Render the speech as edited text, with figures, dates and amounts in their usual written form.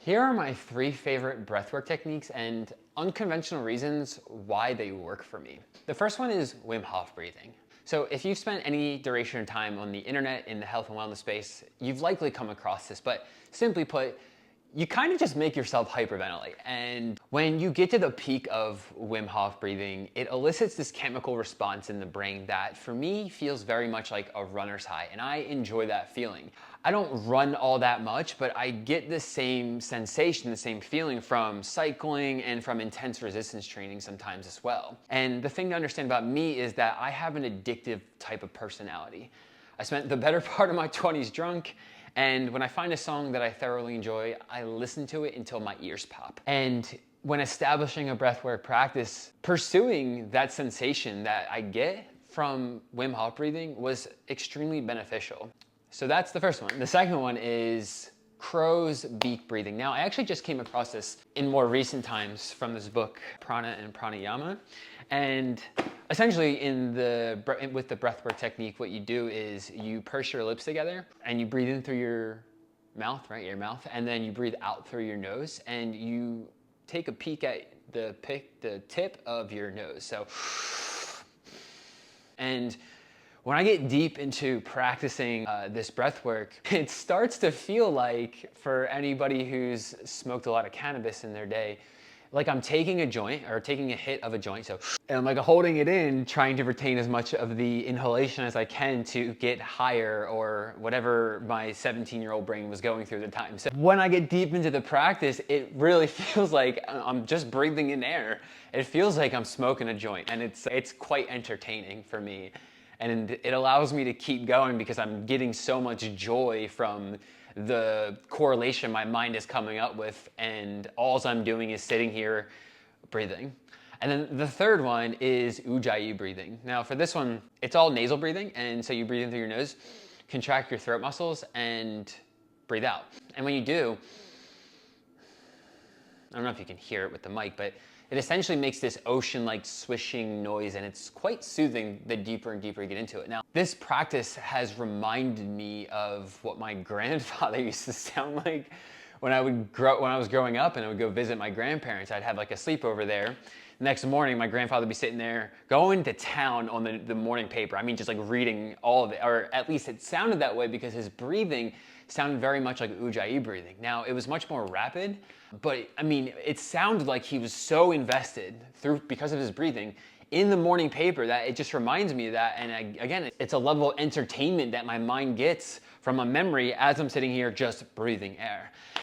Here are my 3 favorite breathwork techniques and unconventional reasons why they work for me. The first one is Wimhof breathing. So if you've spent any duration of time on the internet in the health and wellness space, you've likely come across this, but simply put, you kind of just make yourself hyperventilate. And when you get to the peak of Wim Hof breathing, it elicits this chemical response in the brain that for me feels very much like a runner's high, and I enjoy that feeling. I don't run all that much, but I get the same sensation, the same feeling from cycling and from intense resistance training sometimes as well. And the thing to understand about me is that I have an addictive type of personality. I spent the better part of my 20s drunk, and when I find a song that I thoroughly enjoy, I listen to it until my ears pop. And when establishing a breathwork practice, pursuing that sensation that I get from Wim Hof breathing was extremely beneficial. So that's the first one. The second one is crow's beak breathing. Now, I actually just came across this in more recent times from this book, Prana and Pranayama. And essentially with the breathwork technique, what you do is you purse your lips together and you breathe in through your mouth, right, your mouth, and then you breathe out through your nose and you take a peek at the tip of your nose. So, and when I get deep into practicing this breath work, it starts to feel like, for anybody who's smoked a lot of cannabis in their day, like I'm taking a joint or taking a hit of a joint. So, and I'm like holding it in, trying to retain as much of the inhalation as I can to get higher or whatever my 17-year-old brain was going through at the time. So when I get deep into the practice, it really feels like I'm just breathing in air. It feels like I'm smoking a joint, and it's quite entertaining for me. And it allows me to keep going because I'm getting so much joy from the correlation my mind is coming up with, and all I'm doing is sitting here breathing. And then the third one is Ujjayi breathing. Now for this one, it's all nasal breathing, and so you breathe in through your nose, contract your throat muscles, and breathe out. And when you do, I don't know if you can hear it with the mic, but it essentially makes this ocean-like swishing noise, and it's quite soothing the deeper and deeper you get into it. Now, this practice has reminded me of what my grandfather used to sound like when I was growing up and I would go visit my grandparents. I'd have like a sleepover there. The next morning, my grandfather would be sitting there going to town on the morning paper. I mean, just like reading all of it, or at least it sounded that way because his breathing sounded very much like Ujjayi breathing. Now, it was much more rapid, but I mean, it sounded like he was so invested because of his breathing in the morning paper that it just reminds me of that. And again, it's a level of entertainment that my mind gets from a memory as I'm sitting here just breathing air.